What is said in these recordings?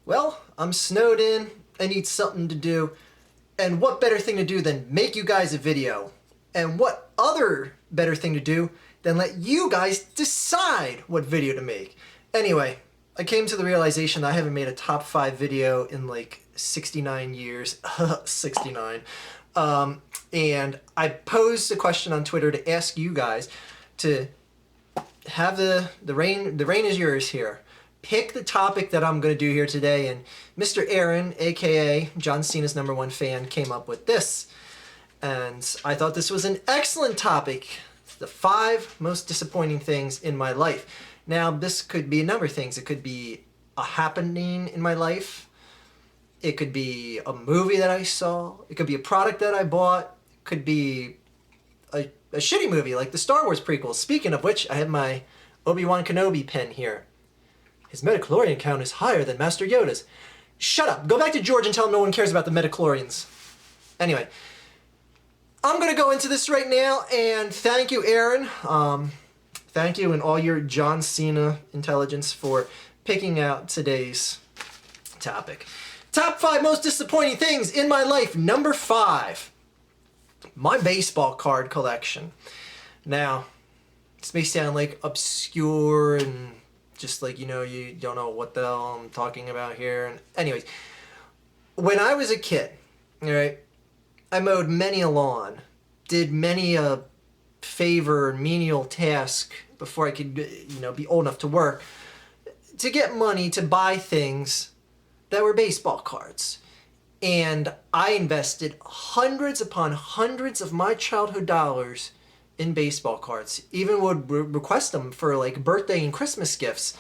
Well, I'm snowed in, I need something to do, and what better thing to do than make you guys a video? And what other better thing to do than let you guys decide what video to make? Anyway, I came to the realization that I haven't made a top 5 video in like 69 years. 69. And I posed a question on Twitter to ask you guys to have the reign is yours here. Pick the topic that I'm going to do here today, and Mr. Aaron, aka John Cena's #1 fan, came up with this. And I thought this was an excellent topic. The 5 most disappointing things in my life. Now, this could be a number of things. It could be a happening in my life. It could be a movie that I saw. It could be a product that I bought. It could be a shitty movie like the Star Wars prequels. Speaking of which, I have my Obi-Wan Kenobi pen here. His metachlorian count is higher than Master Yoda's. Shut up! Go back to George and tell him no one cares about the metachlorians. Anyway, I'm gonna go into this right now, and thank you, Aaron. Thank you and all your John Cena intelligence for picking out today's topic. Top 5 most disappointing things in my life. Number 5, my baseball card collection. Now, this may sound like obscure and just like, you don't know what the hell I'm talking about here. And anyways, when I was a kid, all right, I mowed many a lawn, did many a favor and menial task before I could, be old enough to work, to get money to buy things that were baseball cards. And I invested hundreds upon hundreds of my childhood dollars in baseball cards. Even would request them for like birthday and Christmas gifts.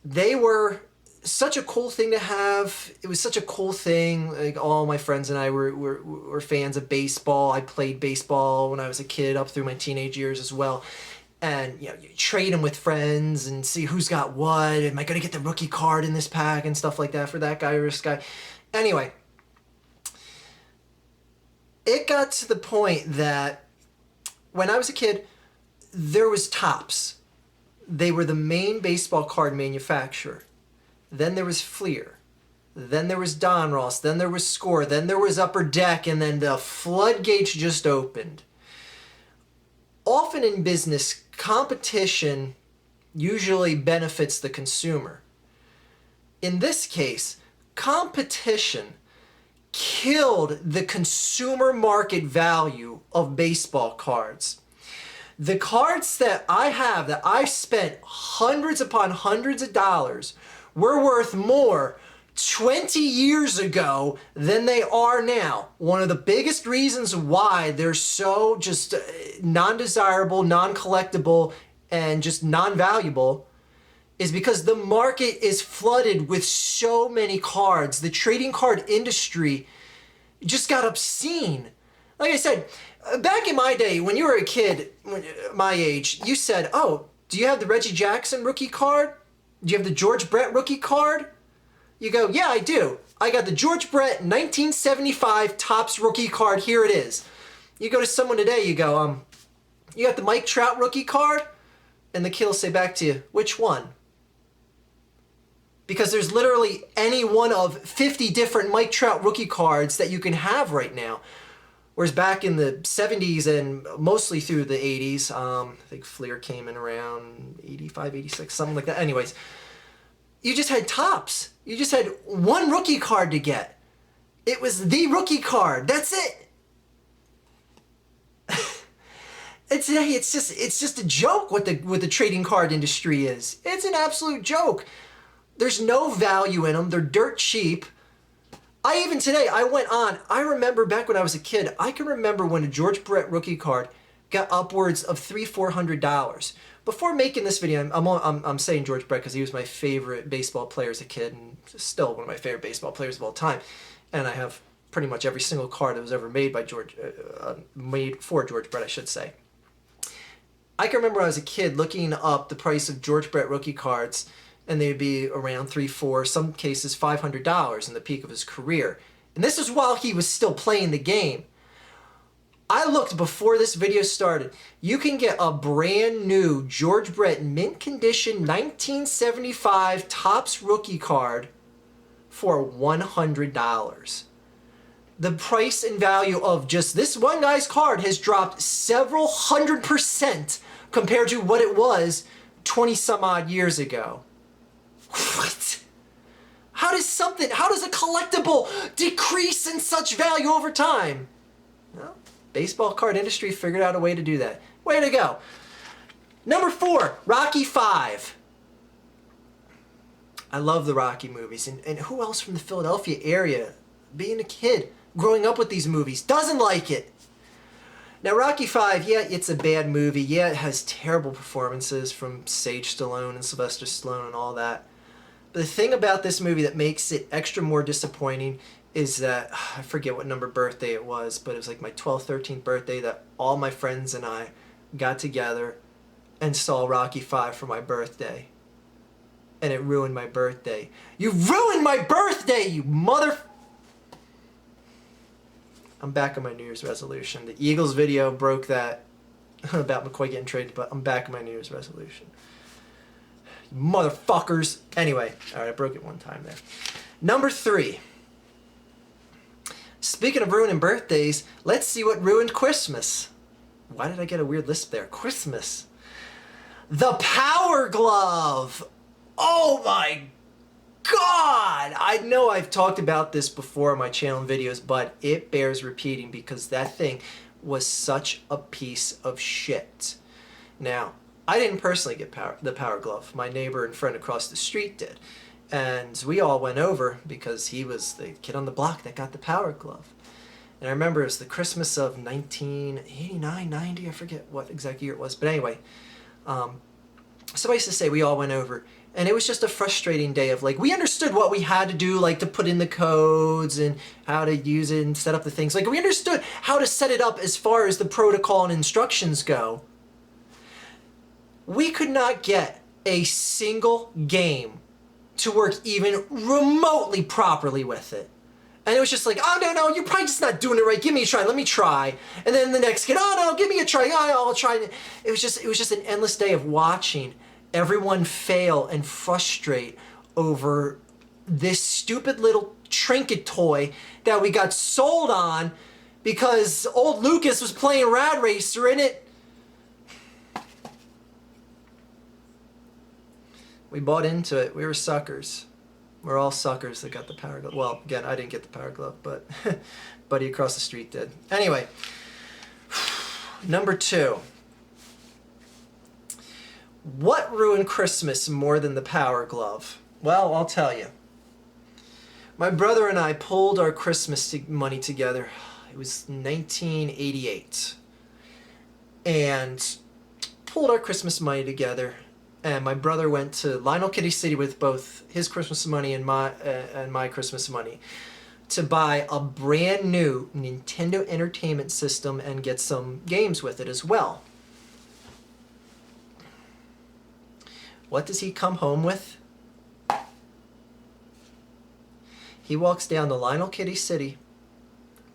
They were such a cool thing to have. It was such a cool thing. Like, all my friends and I were fans of baseball. I played baseball when I was a kid up through my teenage years as well. And you trade them with friends and see who's got what. Am I going to get the rookie card in this pack and stuff like that for that guy or this guy? Anyway, it got to the point that when I was a kid, there was Topps. They were the main baseball card manufacturer. Then there was Fleer. Then there was Donruss. Then there was Score. Then there was Upper Deck. And then the floodgates just opened. Often in business, competition usually benefits the consumer. In this case, competition killed the consumer market value of baseball cards. The cards that I have, that I spent hundreds upon hundreds of dollars, were worth more 20 years ago than they are now. One of the biggest reasons why they're so just non-desirable, non-collectible, and just non-valuable is because the market is flooded with so many cards. The trading card industry just got obscene. Like I said, back in my day, when you were a kid, my age, you said, oh, do you have the Reggie Jackson rookie card? Do you have the George Brett rookie card? You go, yeah, I do. I got the George Brett 1975 Topps rookie card. Here it is. You go to someone today, you go, you got the Mike Trout rookie card? And the kid will say back to you, which one? Because there's literally any one of 50 different Mike Trout rookie cards that you can have right now. Whereas back in the 70s and mostly through the 80s, I think Fleer came in around 85, 86, something like that. Anyways, you just had Topps. You just had one rookie card to get. It was the rookie card. That's it. It's just a joke what the trading card industry is. It's an absolute joke. There's no value in them. They're dirt cheap. Even today, I remember back when I was a kid, I can remember when a George Brett rookie card got upwards of $300-400. Before making this video, I'm saying George Brett because he was my favorite baseball player as a kid and still one of my favorite baseball players of all time. And I have pretty much every single card that was ever made by made for George Brett, I should say. I can remember when I was a kid looking up the price of George Brett rookie cards, and they'd be around $300, $400, some cases $500 in the peak of his career. And this was while he was still playing the game. I looked before this video started. You can get a brand new George Brett mint condition 1975 Topps rookie card for $100. The price and value of just this one guy's card has dropped several 100% compared to what it was 20 some odd years ago. What? How does a collectible decrease in such value over time? Well, baseball card industry figured out a way to do that. Way to go. Number 4, Rocky 5. I love the Rocky movies. And who else from the Philadelphia area, being a kid, growing up with these movies, doesn't like it? Now, Rocky 5, yeah, it's a bad movie. Yeah, it has terrible performances from Sage Stallone and Sylvester Stallone and all that. But the thing about this movie that makes it extra more disappointing is that, I forget what number birthday it was, but it was like my 12th, 13th birthday that all my friends and I got together and saw Rocky 5 for my birthday. And it ruined my birthday. You ruined my birthday, you mother... I'm back on my New Year's resolution. The Eagles video broke that about McCoy getting traded, but I'm back on my New Year's resolution. You motherfuckers. Anyway, alright, I broke it one time there. Number 3. Speaking of ruining birthdays, let's see what ruined Christmas. Why did I get a weird lisp there? Christmas. The Power Glove. Oh my God! I know I've talked about this before on my channel and videos, but it bears repeating because that thing was such a piece of shit. Now, I didn't personally get the Power Glove. My neighbor and friend across the street did. And we all went over because he was the kid on the block that got the Power Glove. And I remember it was the Christmas of 1989, 90, I forget what exact year it was. But anyway, suffice to say, we all went over. And it was just a frustrating day of, like, we understood what we had to do, like, to put in the codes and how to use it and set up the things. Like, we understood how to set it up as far as the protocol and instructions go. We could not get a single game to work even remotely properly with it. And it was just like, oh, no, you're probably just not doing it right. Give me a try. Let me try. And then the next kid, oh, no, give me a try. Oh, I'll try. It was just an endless day of watching everyone fail and frustrate over this stupid little trinket toy that we got sold on because old Lucas was playing Rad Racer in it. We bought into it. We were suckers. We're all suckers that got the Power Glove. Well, again, I didn't get the Power Glove, but buddy across the street did. Anyway, number 2. What ruined Christmas more than the Power Glove? Well, I'll tell you. My brother and I pulled our Christmas money together. It was 1988. And pulled our Christmas money together. And my brother went to Lionel Kitty City with both his Christmas money and my Christmas money to buy a brand new Nintendo Entertainment System and get some games with it as well. What does he come home with? He walks down to Lionel Kitty City.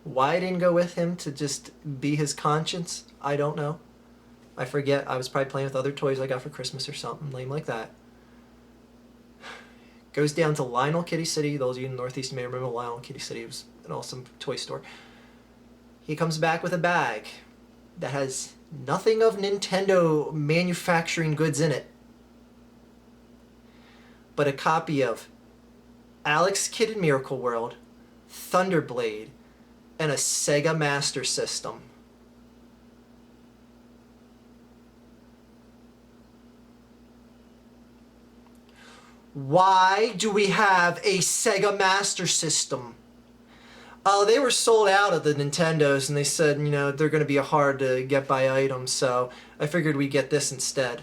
Why I didn't go with him to just be his conscience, I don't know. I forget. I was probably playing with other toys I got for Christmas or something lame like that. Goes down to Lionel Kitty City. Those of you in the Northeast may remember Lionel Kitty City. It was an awesome toy store. He comes back with a bag that has nothing of Nintendo manufacturing goods in it, but a copy of Alex Kidd in Miracle World, Thunderblade, and a Sega Master System. Why do we have a Sega Master System? Oh, they were sold out of the Nintendos, and they said, you know, they're going to be a hard to get by item, so I figured we'd get this instead.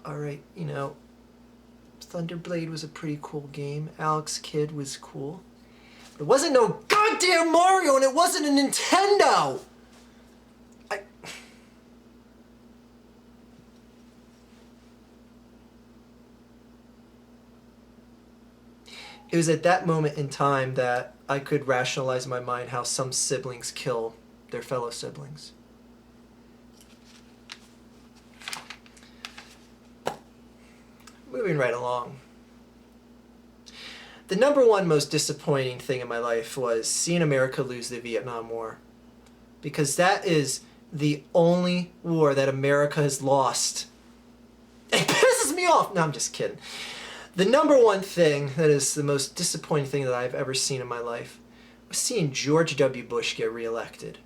Alright, you know, Thunderblade was a pretty cool game. Alex Kidd was cool. But it wasn't no goddamn Mario, and it wasn't a Nintendo! It was at that moment in time that I could rationalize in my mind how some siblings kill their fellow siblings. Moving right along. The number one most disappointing thing in my life was seeing America lose the Vietnam War. Because that is the only war that America has lost. It pisses me off. No, I'm just kidding. The number one thing that is the most disappointing thing that I've ever seen in my life was seeing George W. Bush get reelected.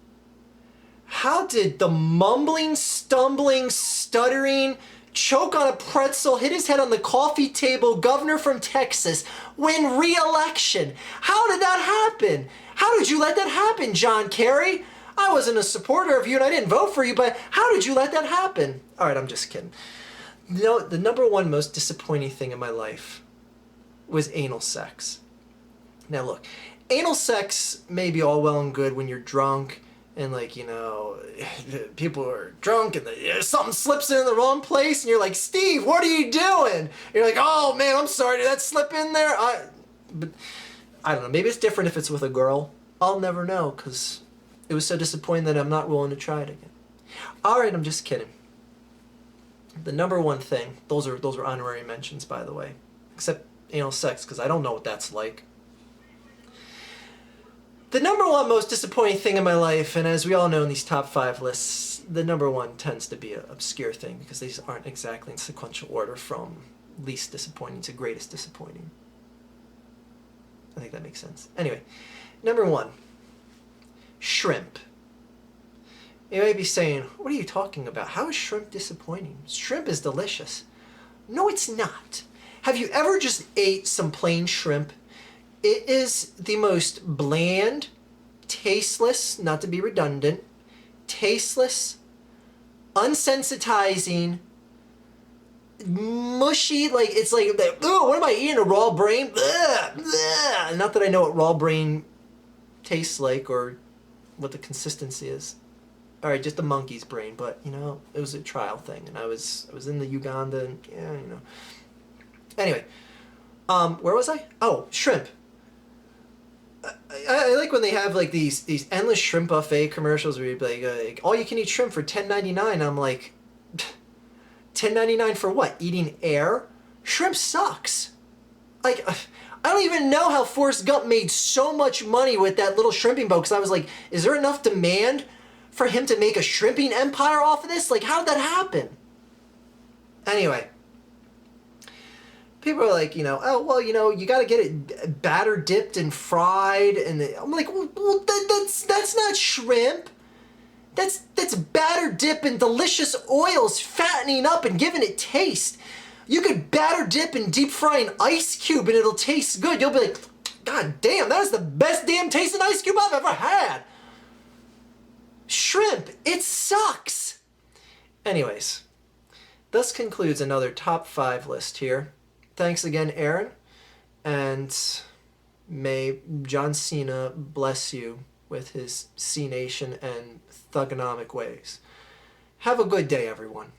How did the mumbling, stumbling, stuttering, choke on a pretzel, hit his head on the coffee table governor from Texas win re-election? How did that happen? How did you let that happen, John Kerry? I wasn't a supporter of you and I didn't vote for you, but how did you let that happen? All right, I'm just kidding. You know, the number one most disappointing thing in my life was anal sex. Now look, anal sex may be all well and good when you're drunk and, like, you know, people are drunk and something slips in the wrong place and you're like, Steve, what are you doing? You're like, oh man, I'm sorry, did that slip in there? But I don't know, maybe it's different if it's with a girl. I'll never know because it was so disappointing that I'm not willing to try it again. All right, I'm just kidding. The number one thing, those are honorary mentions, by the way, except anal sex, because I don't know what that's like. The number one most disappointing thing in my life, and as we all know in these top 5 lists, the number one tends to be an obscure thing, because these aren't exactly in sequential order from least disappointing to greatest disappointing. I think that makes sense. Anyway, number 1, shrimp. You may be saying, what are you talking about? How is shrimp disappointing? Shrimp is delicious. No, it's not. Have you ever just ate some plain shrimp? It is the most bland, tasteless, not to be redundant, tasteless, unsensitizing, mushy, like, it's like, oh, what am I eating, a raw brain? Ugh, ugh. Not that I know what raw brain tastes like or what the consistency is. All right, just a monkey's brain, but, you know, it was a trial thing, and I was in the Uganda, and, yeah, you know. Anyway, where was I? Oh, shrimp. I like when they have, like, these endless shrimp buffet commercials where you'd be like, all you can eat shrimp for $10.99. I'm like, $10.99 for what? Eating air? Shrimp sucks. Like, I don't even know how Forrest Gump made so much money with that little shrimping boat, because I was like, is there enough demand for him to make a shrimping empire off of this? Like, how did that happen? Anyway, people are like, you know, oh, well, you know, you got to get it batter dipped and fried. And I'm like, well, that's not shrimp. That's batter dip in delicious oils, fattening up and giving it taste. You could batter dip and deep fry an ice cube and it'll taste good. You'll be like, God damn, that is the best damn tasting ice cube I've ever had. Shrimp, it sucks. Anyways, thus concludes another top 5 list here. Thanks again, Aaron, and may John Cena bless you with his C-Nation and thugonomic ways. Have a good day, everyone.